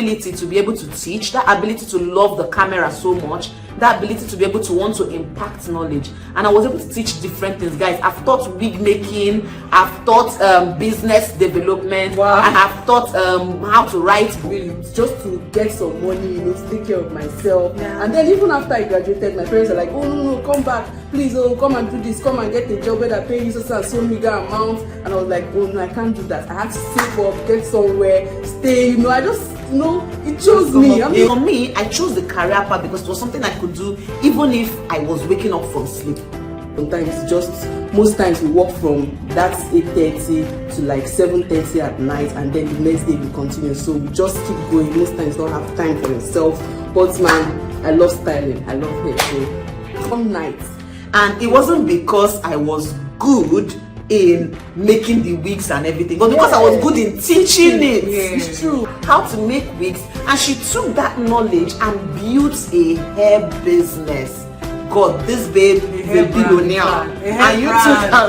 ability to be able to teach, that ability to love the camera so much, that ability to be able to want to impact knowledge. And I was able to teach different things, guys. I've taught wig making, I've taught business development, and I've taught how to write books. Just to get some money, to take care of myself. And then even after I graduated, my parents are like, oh no, come back, please, come and do this, come and get a job where they pay you so meager amount. And I was like, oh no, I can't do that. I had to save up, get somewhere, stay, I just, it chose me. For me, I chose the career path because it was something I could do even if I was waking up from sleep. Sometimes, most times we work from that 8:30 to like 7:30 at night, and then the next day we continue. So we just keep going. Most times don't have time for yourself. But man, I love styling. I love hair. So come nights. And it wasn't because I was good in making the wigs and everything, but because I was good in teaching it. It's true. How to make wigs, and she took that knowledge and built a hair business. God, this babe is a billionaire, and you took her.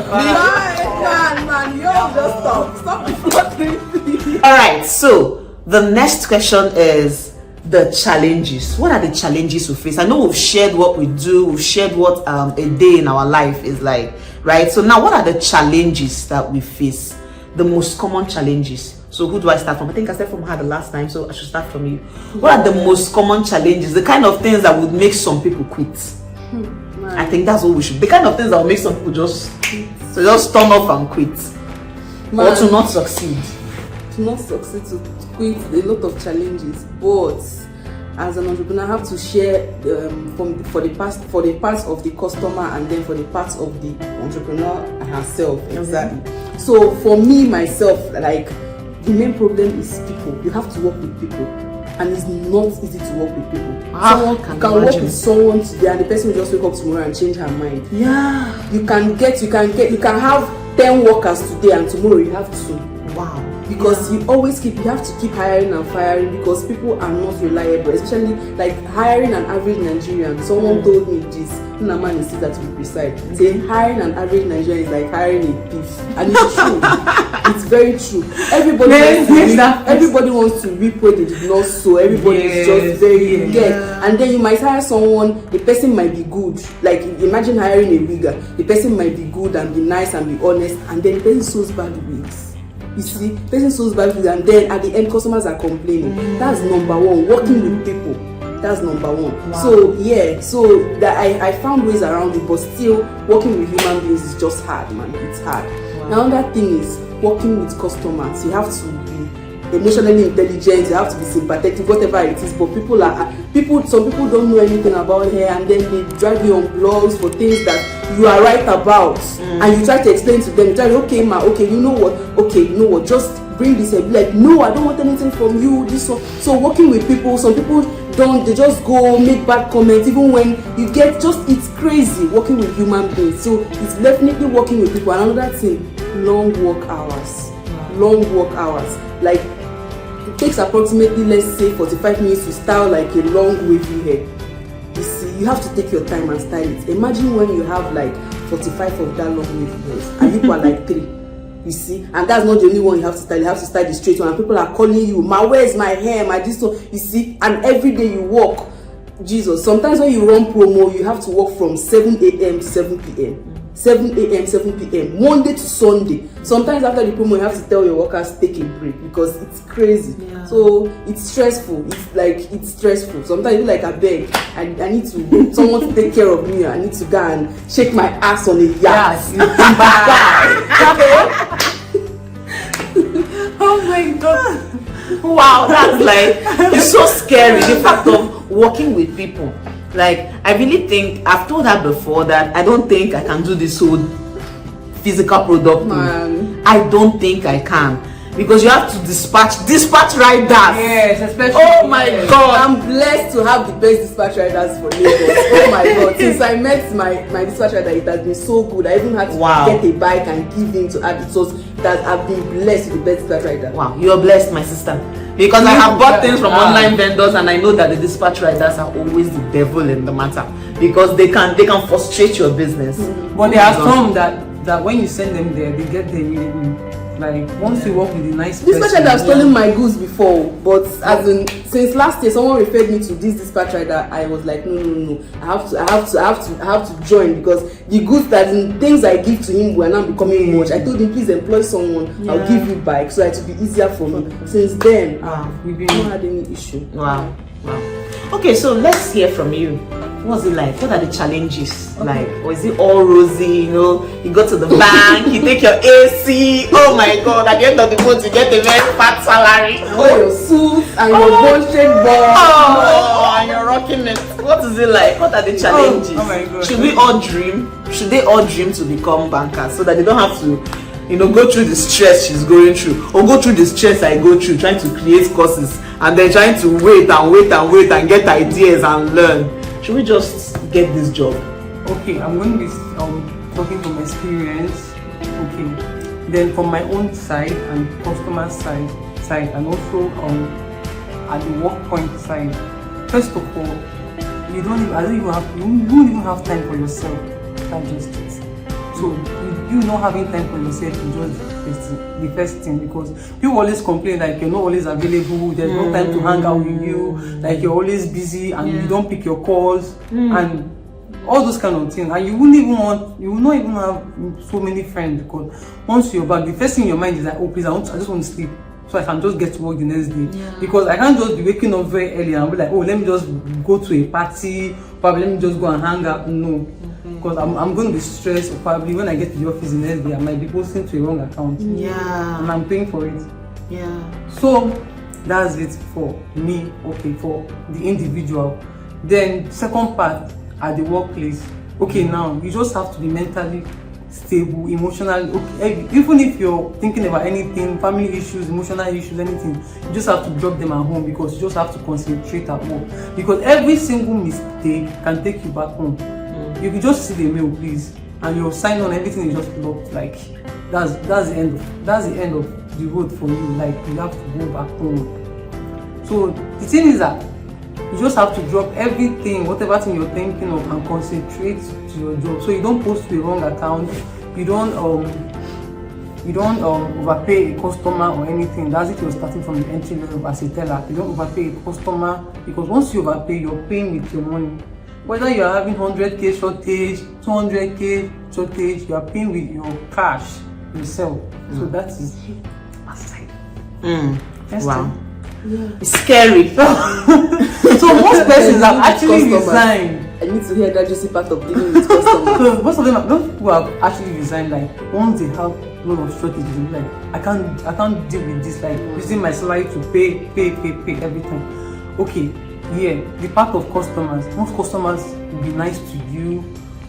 Man, you just stop before. All right, so the next question is the challenges. What are the challenges we face? I know we've shared what we do, we've shared what a day in our life is like, right? So now, what are the challenges that we face? The most common challenges. So who do I start from? I think I started from her the last time, so I should start from you. What are the most common challenges? The kind of things that would make some people quit. I think that's what we should. The kind of things that will make some people just turn off and quit, or to not succeed. To not succeed, to quit, a lot of challenges. But as an entrepreneur, I have to share for the parts of the customer, and then for the parts of the entrepreneur herself. Exactly. So for me myself, like, the main problem is people. You have to work with people, and it's not easy to work with people. Someone can work with someone today, and the person will just wake up tomorrow and change her mind. You can have 10 workers today, and tomorrow you have 2. Wow. Because you have to keep hiring and firing, because people are not reliable, especially like hiring an average Nigerian. Someone told me this, man is that to be precise, saying hiring an average Nigerian is like hiring a thief, and it's true. It's very true. Everybody wants to reap what they did not sow. Everybody is just very and then you might hire someone, the person might be good. Like, imagine hiring a wigger, the person might be good and be nice and be honest, and then the person sows bad wigs. You see, person sows bad wigs, and then at the end customers are complaining. That's number one. Working with people, that's number one. Wow. So that I found ways around it, but still working with human beings is just hard, man. It's hard. Wow. Another thing is working with customers. You have to be emotionally intelligent, you have to be sympathetic, whatever it is. But some people don't know anything about hair, and then they drag you on blogs for things that you are right about, and you try to explain to them. You try to, you know what, just bring this and be like, no, I don't want anything from you. This one. So working with people, some people don't, they just go make bad comments, even when you get it's crazy working with human beings. So it's definitely working with people. And another thing, long work hours. Like, it takes approximately, let's say, 45 minutes to style like a long wavy hair. You see, you have to take your time and style it. Imagine when you have like 45 of that long wavy hairs, and you are like 3. You see, and that's not the only one you have to style. You have to style the straight one, and people are calling you, where's my hair, this one. You see, and every day you work. Jesus, sometimes when you run promo, you have to work from 7 a.m. to 7 p.m. 7 a.m. 7 p.m. Monday to Sunday. Sometimes after the promo, you have to tell your workers take a break, because it's crazy. So it's stressful. It's stressful. Sometimes you like, I beg, I need to someone to take care of me. I need to go and shake my ass on a yacht. Oh my God! Wow, that's it's so scary. The fact of working with people. Like, I really think, I've told her before that I don't think I can do this whole physical product thing. I don't think I can, because you have to dispatch riders. Yes, especially. Oh my God! I'm blessed to have the best dispatch riders for Lagos. Oh my God! Since I met my dispatch rider, it has been so good. I even had to get a bike and give him to add it. So that I've been blessed with the best dispatch rider. Wow, you're blessed, my sister. Because I have bought things from online vendors, and I know that the dispatch riders are always the devil in the matter, because they can frustrate your business. But there are some that when you send them there, they get there really Like once you work with a nice This person, person have stolen my goods before, but as in since last year, someone referred me to this dispatch rider. I was like, no. I have to join, because the goods things I give to him were now becoming much. I told him, please employ someone. I'll give you bike, so it will be easier for me. Since then, we've not had any issue. Wow. Okay, so let's hear from you. What's it like? What are the challenges like? Or is it all rosy? You go to the bank, you take your AC. Oh my God! At the end of the month, you get a very fat salary. Your suit and your bullshit ball. Oh, and you're rocking it. What is it like? What are the challenges? Oh my God. Should they all dream to become bankers so that they don't have to, go through the stress she's going through, or go through the stress I go through trying to create courses and then trying to wait and get ideas and learn? Should we just get this job? Okay, I'm going to be talking from experience. Okay, then from my own side and customer side, and also at the work point side. First of all, you won't even have time for yourself. That's just it. So you not having time for yourself is just the first thing, because people always complain like you're not always available, there's no time to hang out with you, like you're always busy and you don't pick your calls and all those kind of things, and you will not even have so many friends, because once you're back, the first thing in your mind is like, oh please, I just want to sleep so I can just get to work the next day, because I can't just be waking up very early and be like, oh let me just go to a party, probably let me just go and hang out. No, because I'm going to be stressed, or probably when I get to the office the next day I might be posting to a wrong account, and I'm paying for it. So that's it for me. Okay, for the individual. Then second part, at the workplace. Okay, now you just have to be mentally stable, emotionally okay. Even if you're thinking about anything, family issues, emotional issues, anything, you just have to drop them at home, because you just have to concentrate at work, because every single mistake can take you back home. You can just see the mail, please, and your sign on, everything is just blocked. Like that's the end of the road for you. Like you have to go back home. So the thing is that you just have to drop everything, whatever thing you're thinking of, and concentrate to your job. So you don't post to the wrong account, you don't overpay a customer or anything. That's it, you're starting from the entry level as a teller. You don't overpay a customer, because once you overpay, you're paying with your money. Whether you're having 100k shortage, 200k shortage, you are paying with your cash yourself. So that is aside. Wow. It's scary. So most persons have actually resigned. I need to hear that juicy part of dealing with customers. So most of them, those people have actually resigned. Like once they have a lot of shortages, they'll be like, I can't deal with this. Like using my salary to pay every time. Okay, the part of customers. Most customers will be nice to you.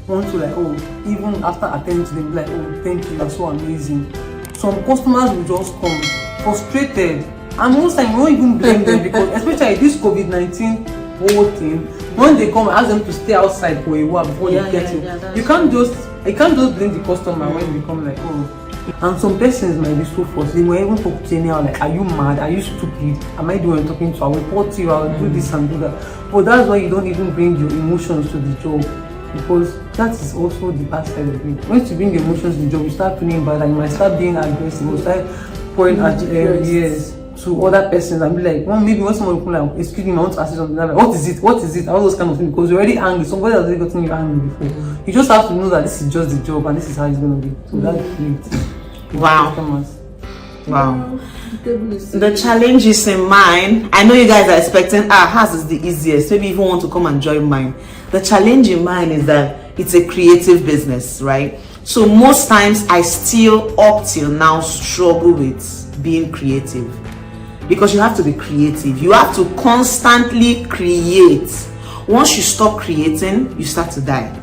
Want to like, oh, even after attending to them, be like, oh, thank you, you're so amazing. Some customers will just come frustrated. And most time, we won't even blame them, because especially this COVID-19 whole thing, when they come, ask them to stay outside for a while before they get in. You can't just blame the customer when they come like, oh. And some persons might be so forced. They will even talk to anyhow like, are you mad? Are you stupid? Am I the one talking to? I'll report you. I'll do this and do that. But that's why you don't even bring your emotions to the job, because that is also the bad side of it. Once you bring your emotions to the job, you start feeling bad, and you might start being aggressive, you start pouring yes to other persons, and be like, well, maybe when someone will come like, excuse me, I want to ask you something, like, what is it, all those kind of things, because you're already angry. Somebody has already gotten you angry before. You just have to know that this is just the job and this is how it's going to be. So that's it. Wow. The challenges in mine, I know you guys are expecting, hers is the easiest, maybe even want to come and join mine. The challenge in mine is that it's a creative business, right? So most times I still up till now struggle with being creative, because you have to be creative. You have to constantly create. Once you stop creating, you start to die.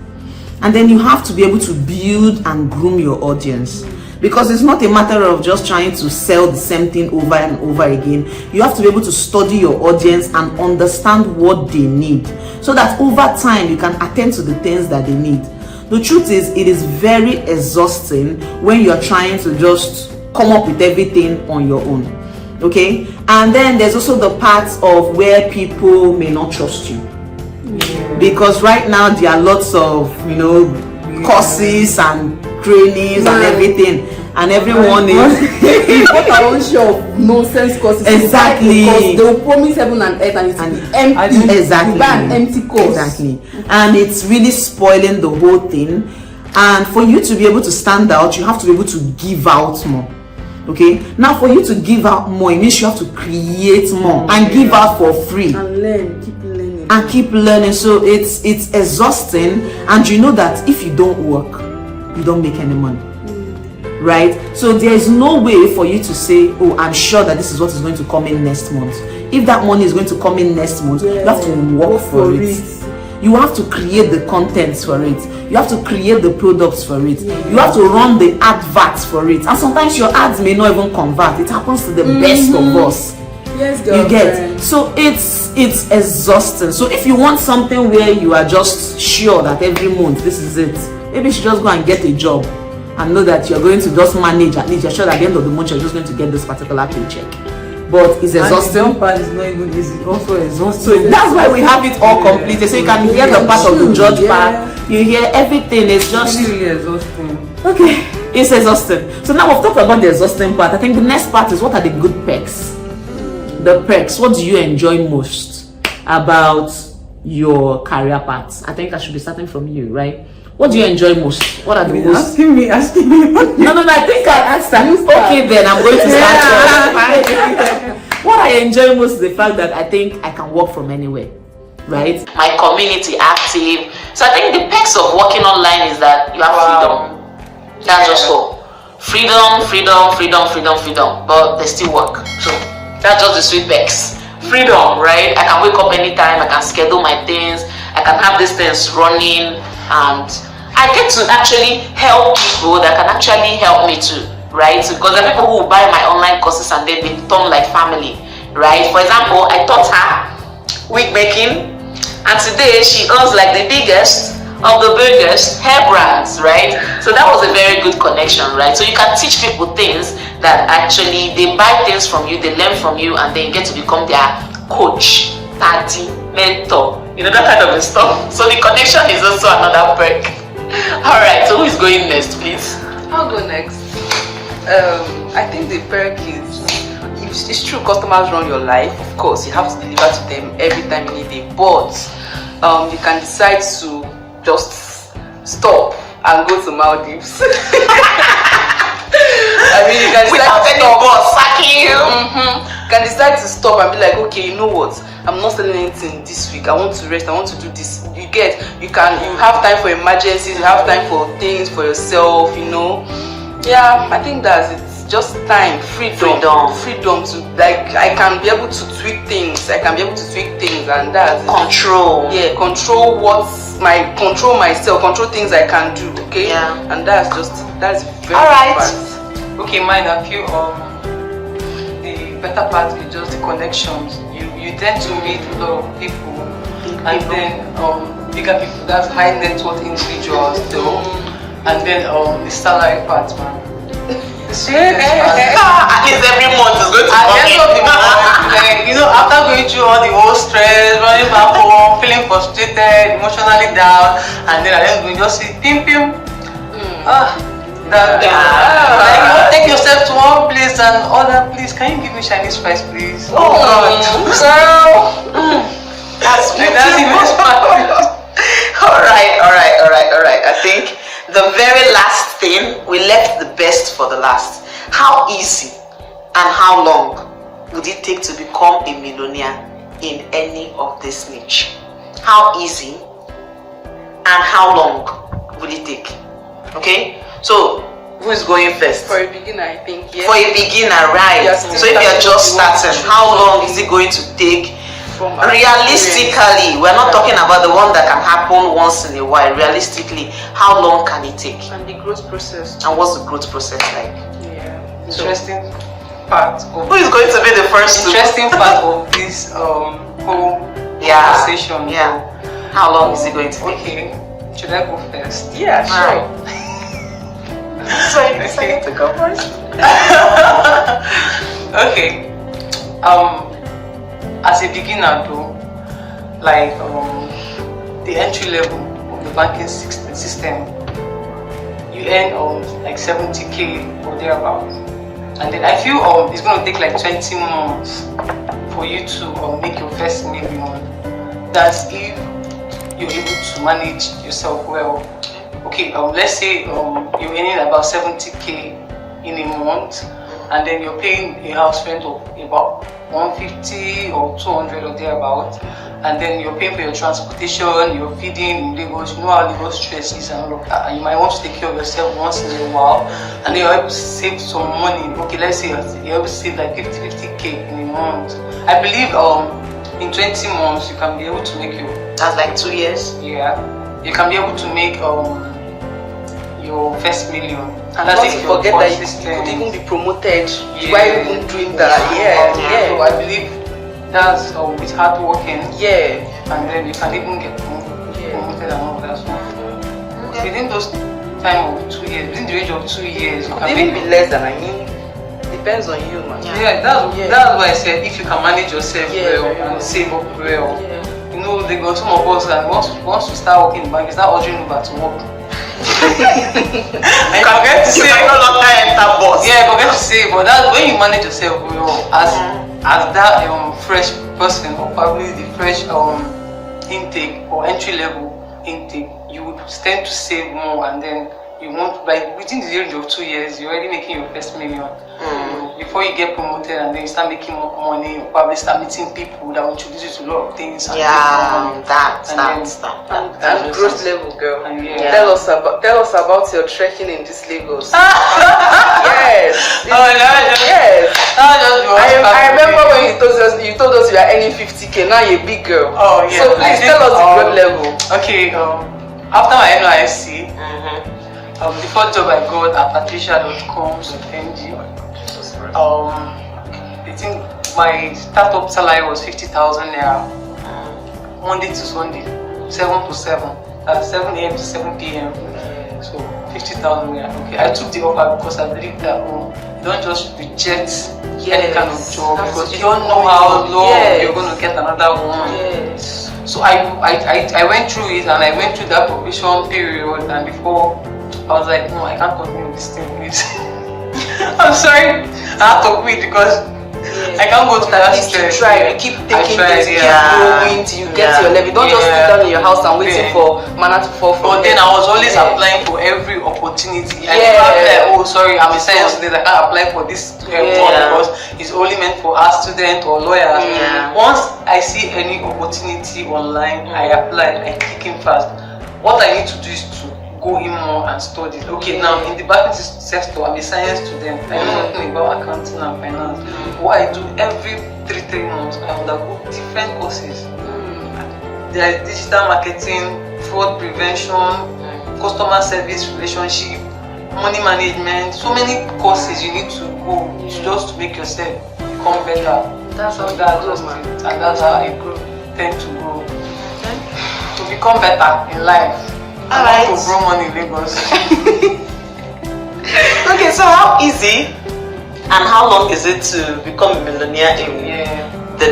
And then you have to be able to build and groom your audience, because it's not a matter of just trying to sell the same thing over and over again. You have to be able to study your audience and understand what they need, so that over time you can attend to the things that they need. The truth is, it is very exhausting when you're trying to just come up with everything on your own. Okay, and then there's also the parts of where people may not trust you, because right now there are lots of courses and trainings and everything, and everyone is we got our own share of nonsense courses. Exactly. Because they will promise heaven and earth and it's empty. Exactly. You buy an empty course. Exactly. And it's really spoiling the whole thing. And for you to be able to stand out, you have to be able to give out more. Okay, now for you to give out more, it means you have to create more and give out for free and learn, keep learning and keep learning. So it's exhausting, and you know that if you don't work, you don't make any money, right? So there is no way for you to say, oh, I'm sure that this is what is going to come in next month. If that money is going to come in next month, you have to work for it. You have to create the contents for it. You have to create the products for it. You have to run the adverts for it. And sometimes your ads may not even convert. It happens to the best of us. Yes, you get. So it's exhausting. So if you want something where you are just sure that every month this is it, maybe you should just go and get a job and know that you're going to just manage. At least you're sure that at the end of the month you're just going to get this particular paycheck. But it's exhausting. And the part is not even easy. It's also exhausting. So that's why we have it all completed. So you can hear the part of the judge part. You hear everything. It's just really exhausting. Okay, it's exhausting. So now we've talked about the exhausting part. I think the next part is, what are the good perks? The perks. What do you enjoy most about your career path? I think I should be starting from you, right? What do you enjoy most? What are the most? Asking me. No, I think I asked that. Okay, then I'm going to start. What I enjoy most is the fact that I think I can work from anywhere, right? My community active. So I think the perks of working online is that you have freedom. That's just all. Freedom. But they still work. So that's just the sweet perks. Freedom, right? I can wake up anytime. I can schedule my things. I can have these things running, and I get to actually help people that can actually help me too, right? Because there are people who buy my online courses and then they become like family, right? For example, I taught her wig making, and today she owns like the biggest of the biggest hair brands, right? So that was a very good connection, right? So you can teach people things that actually they buy things from you, they learn from you, and then you get to become their coach, daddy, mentor, you know, that kind of stuff. So the connection is also another perk. Alright, so who is going next, please? I'll go next. I think the perk is, it's true, customers run your life. Of course, you have to deliver to them every time you need it, but you can decide to just stop and go to Maldives. I mean, you can decide without any boss sacking you. You can decide to stop and be like, okay, you know what? I'm not selling anything this week. I want to rest. I want to do this. You have time for emergencies. You have time for things for yourself. You know. Yeah, I think it's just time, freedom to, like, I can be able to tweak things. And that's control. Yeah, control myself, control things I can do. Okay. Yeah. And that's very alright. fast. Okay, mine, I feel the better part is just the connections. You tend to meet a lot of people, and then bigger people, that's high net worth individuals though. And then the salary part, man. At least every month is going to At come the end of the month, like, you know, after going through all the whole stress, running back home, feeling frustrated, emotionally down, and then at the end we just see pim. Like, you take yourself to one place and other, please, can you give me Chinese fries, please? Oh God. That's the best part. Alright. I think the very last thing, we left the best for the last. How easy and how long would it take to become a millionaire in any of this niche? How easy and how long would it take? Okay, so who is going first? For a beginner, I think. Yeah. For a beginner, right? So if you're just starting, how long is it going to take? Realistically, we're not talking about the one that can happen once in a while. Realistically, how long can it take? And the growth process. And what's the growth process like? Yeah. Interesting part of Who is going to be the first? Interesting part of this whole conversation. Yeah. How long is it going to take? Okay. Should I go first? Yeah, sure. So you decided to go first? Okay. As a beginner though, like the entry level of the banking system, you earn like 70k or thereabouts, and then I feel it's going to take like 20 months for you to make your first million. That's if you're able to manage yourself well. Okay, let's say you're earning about 70k in a month, and then you're paying a house rent of about 150 or 200 or thereabouts, and then you're paying for your transportation, you're feeding in Lagos. You know how Lagos stress is and all of that, and you might want to take care of yourself once in a while, and then you're able to save some money. Okay, let's say you're able to save like 50k in a month. I believe in 20 months you can be able to make that's like 2 years. Yeah, you can be able to make your first million. And that's not if to you're forget that you consistent. could even be promoted while even doing that. So I believe that's with hard working. Yeah. And then you can even get promoted and all that. So within those time of 2 years, within the range of 2 years, you Could can even make be less than, I mean, depends on you, man. yeah, that's why I said if you can manage yourself well and save up well. Yeah. You know, they got some of us and once we start working in the bank, we start ordering Uber to work. And forget to say no longer enter bus. yeah, forget to say, but that's when you manage yourself well as that fresh person, or probably the fresh intake or entry level intake, you would tend to save more, and then you want, like within the range of 2 years, you're already making your first million. Before you get promoted and then you start making more money, you probably start meeting people that will introduce you to a lot of things. And That's And growth level, girl. And Tell us about your trekking in this Lagos. Yes. Yes. I remember when you told us you are earning 50k. Now you're a big girl. Oh yeah. So please tell us the growth level. Okay. After my NYSC, the first job I got at patricia.com.ng. I think my startup salary was 50,000 naira. Monday to Sunday, 7 to 7. 7 a.m. to 7 p.m. So 50,000 naira. Okay, I took the offer because I believe that you don't just reject any kind of job because you don't know how long you're going to get another one. Yes. So I went through it, and I went through that probation period, and before I was like, no, I can't continue with this thing, please. I'm sorry, I have to quit because I can't go to that You try, you keep taking things, keep yeah. growing till you get to your level. Don't just sit down in your house and waiting for manna to fall from But then I was always applying for every opportunity. I never like, oh sorry, I'm a science student, I can't apply for this one because it's only meant for art student or lawyers. Once I see any opportunity online, I apply, I click in fast. What I need to do is to go in more and study. Okay, now in the banking sector, I'm a science student. I know nothing about accounting and finance. What I do every 3 months, I undergo different courses. There is digital marketing, fraud prevention, customer service relationship, money management. So many courses you need to go just to make yourself become better. That's how and that's how I tend to grow. To become better in life. I want to grow money in Lagos. Okay, so how easy and how long is it to become a millionaire in the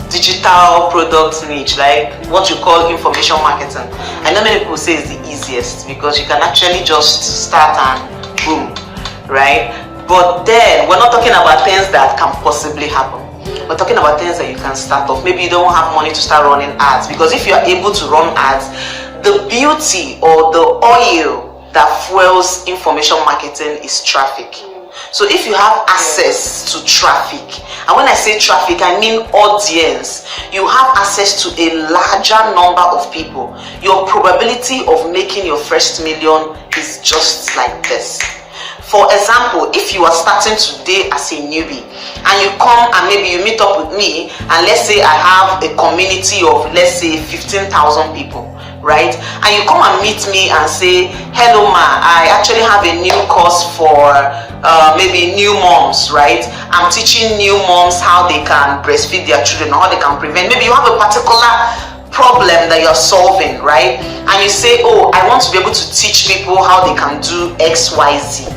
digital product niche, like what you call information marketing? I know many people say it's the easiest because you can actually just start and boom, right? But then we're not talking about things that can possibly happen. We're talking about things that you can start off. Maybe you don't have money to start running ads, because if you are able to run ads, the beauty or the oil that fuels information marketing is traffic. So if you have access to traffic, and when I say traffic, I mean audience, you have access to a larger number of people, your probability of making your first million is just like this. For example, if you are starting today as a newbie and you come and maybe you meet up with me, and let's say I have a community of, let's say, 15,000 people, right? And you come and meet me and say, hello ma, I actually have a new course for maybe new moms, right? I'm teaching new moms how they can breastfeed their children, or how they can prevent. Maybe you have a particular problem that you're solving, right? And you say, oh, I want to be able to teach people how they can do XYZ.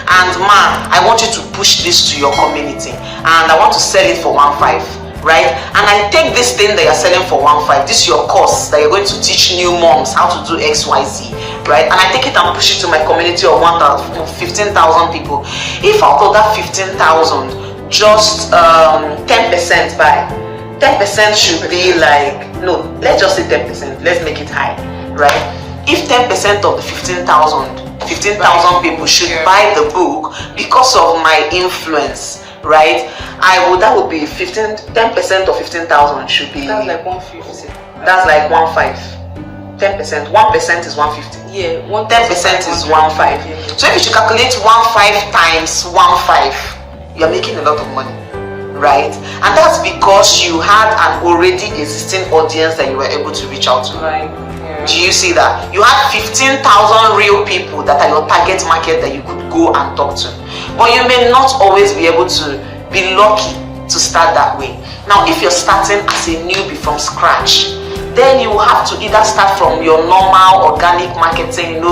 And ma, I want you to push this to your community, and I want to sell it for 1.5, right? And I take this thing that you're selling for 1.5, this is your course that you're going to teach new moms how to do XYZ, right? And I take it and push it to my community of 15,000 people. If out of that 15,000, just 10% buy, 10% should be like, no, let's just say 10%, let's make it high, right? If 10% of the 15,000 people should buy the book because of my influence, right? That would be 10% of 15,000 should be. That's like 150. That's like 1.5. 10%. 1% is 150. Yeah, 10% is 1.5. So if you should calculate 1.5 times 1.5, you're making a lot of money, right? And that's because you had an already existing audience that you were able to reach out to. Right. Do you see that? You had 15,000 real people that are your target market that you could go and talk to. But you may not always be able to be lucky to start that way. Now, if you're starting as a newbie from scratch, then you have to either start from your normal organic marketing,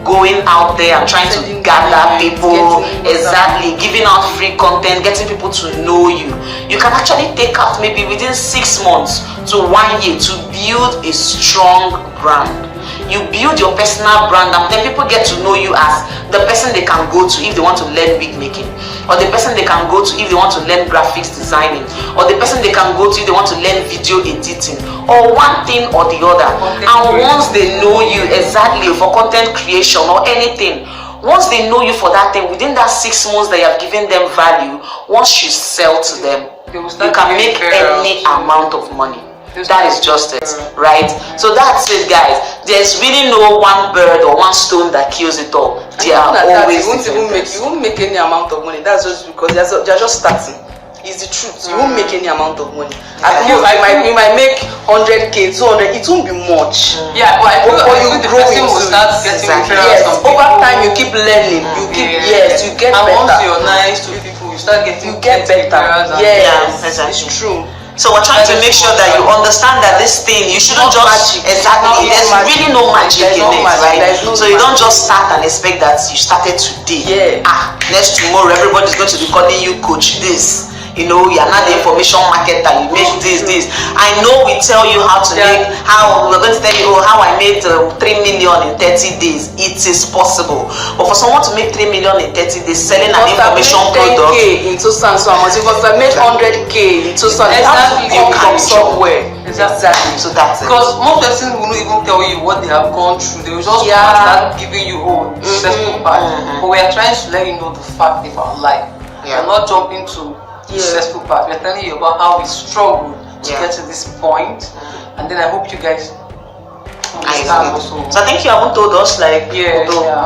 going out there and trying to gather people, exactly, giving out free content, getting people to know you. You can actually take out maybe within 6 months to 1 year to build a strong brand. You build your personal brand, and then people get to know you as the person they can go to if they want to learn wig making, or the person they can go to if they want to learn graphics designing, or the person they can go to if they want to learn video editing, or one thing or the other. And once they know you exactly for content creation or anything, once they know you for that thing, within that 6 months that you have given them value, once you sell to them, you can make any amount of money. That is just it, right? So that's it, guys. There's really no one bird or one stone that kills it all. They are always you won't make any amount of money. That's just because they're just starting. It's the truth. You won't make any amount of money. You might make 100k, 200. It won't be much. Yeah, but you grow into start getting yes. Over time, you keep learning. You keep you get and better. Once you're nice to people, you start getting better. Yes, exactly. It's true. So we're trying to make sure that you understand that this thing, you shouldn't just exactly. There's really no magic in it, right? So you don't just start and expect that you started today. Next tomorrow everybody's going to be calling you coach this. You're not the information marketer. You make this. I know we tell you how to make. How we're going to tell you how I made 3 million in 30 days. It is possible, but for someone to make 3 million in 30 days selling an information product, 10k into Samsung, you must have made 100k into something. Exactly. You come from somewhere. Exactly. So that's it. Because most persons will not even tell you what they have gone through. They will just start giving you successful part. But we are trying to let you know the fact about life. We are not jumping to successful part. We're telling you about how we struggle to get to this point, and then I hope you guys understand also. So I think you haven't told us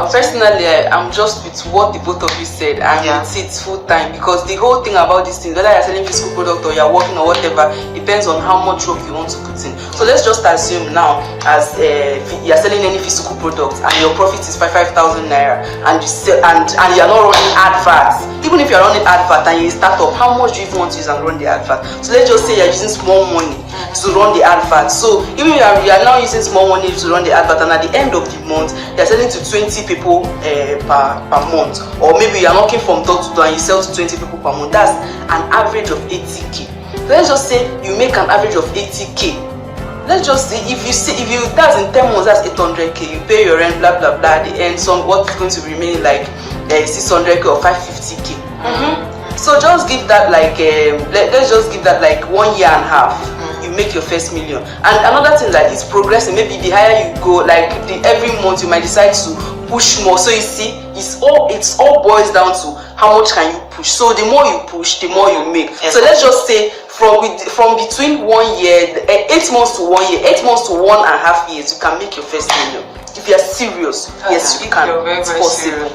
Personally, I'm just with what the both of you said, and with it full time, because the whole thing about this thing, whether you're selling physical product or you're working or whatever, depends on how much work you want to put in. So let's just assume now, as you're selling any physical product and your profit is 5,000 naira, and you sell, and you're not running adverts. Even if you're running advert and you start up, how much do you even want to use and run the advert? So let's just say you're using small money to run the advert. So even if you are now using small money to run the advert, and at the end of the month you're selling to 20 people per month, or maybe you're knocking from door to door and you sell to 20 people per month, that's an average of 80k. So let's just say you make an average of 80k. Let's just say if you that's in 10 months, that's 800k. You pay your rent, blah blah blah. At the end, what is going to remain like 600k or 550k. So just give that let's just give that like 1 year and a half. You make your first million. And another thing that is progressing, maybe the higher you go, every month you might decide to push more. So you see, it's all boils down to how much can you push. So the more you push, the more you make. So let's just say from between 1 year, 8 months to 1 year, 8 months to 1.5 years, you can make your first million. If you're serious, yes, you can. It's possible.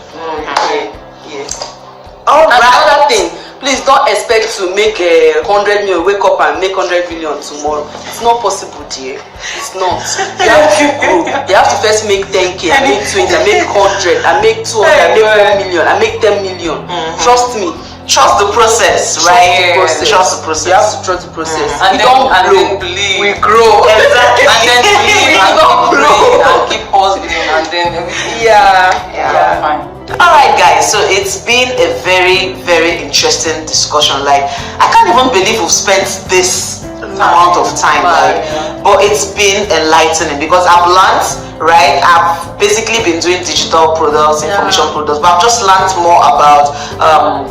Another thing, please don't expect to make 100 million, wake up and make 100 million tomorrow. It's not possible, dear. It's not. You have to grow. You have to first make 10k, and make 20, and make 100, and make 200, and make 1 million, and make 10 million. Trust me. Trust the process, right? Trust the process. You have to trust the process. And we then, don't and blow. then believe. We grow. Exactly. And then believe and keep praying and keep hustling, and then everything. Yeah. Fine. Alright guys, so it's been a very, very interesting discussion. Like, I can't even believe we've spent this amount of time, like, but it's been enlightening because I've learned, right? I've basically been doing digital products, information products, but I've just learned more about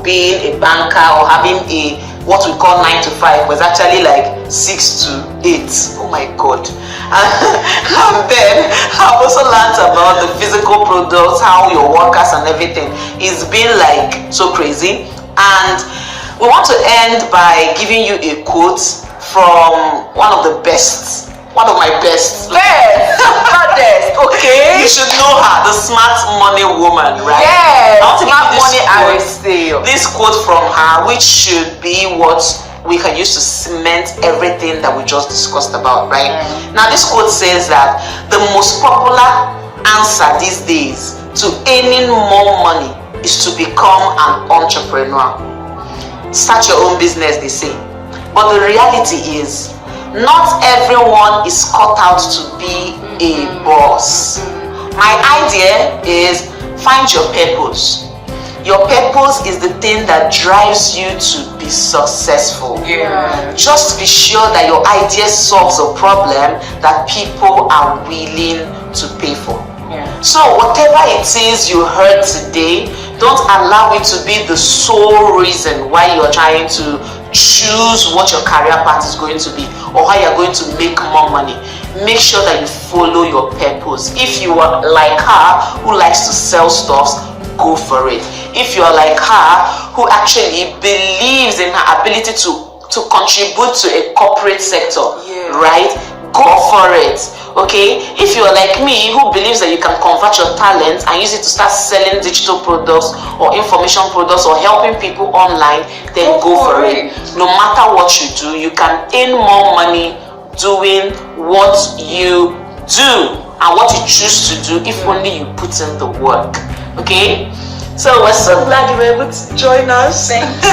being a banker or having a what we call 9 to 5 was actually like 6 to 8. Oh my god. And then I've also learned about the physical products, how your workers and everything. It's been like so crazy. And we want to end by giving you a quote from one of my best. Okay, you should know her, the smart money woman, right? Yes, I want to smart give money you this quote from her, which should be what we can use to cement everything that we just discussed about, right? Now, this quote says that the most popular answer these days to earning more money is to become an entrepreneur. Start your own business, they say. But the reality is, not everyone is cut out to be a boss. My idea is find your purpose. Your purpose is the thing that drives you to be successful. Just be sure that your idea solves a problem that people are willing to pay for. So whatever it is you heard today, don't allow it to be the sole reason why you're trying to choose what your career path is going to be or how you're going to make more money. Make sure that you follow your purpose. If you are like her who likes to sell stuff, go for it. If you're like her who actually believes in her ability to contribute to a corporate sector, right? Go for it. Okay, if you're like me who believes that you can convert your talent and use it to start selling digital products or information products or helping people online, then go for it. No matter what you do, you can earn more money doing what you do and what you choose to do if only you put in the work. Okay, so we're so glad you were able to join us. Thank you.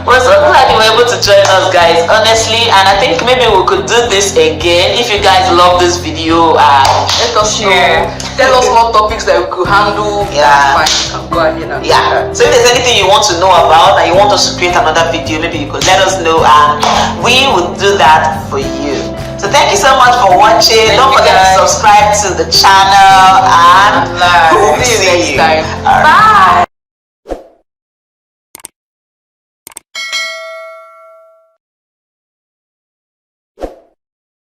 We're so glad you were able to join us, guys, honestly, and I think maybe we could do this again. If you guys love this video, let us share. Tell us more topics that we could handle. Yeah. Fine, you can go ahead and so if there's anything you want to know about and you want us to create another video, maybe you could let us know and we will do that for you. So thank you so much for watching. Don't forget to subscribe to the channel and we'll see you next time. Bye.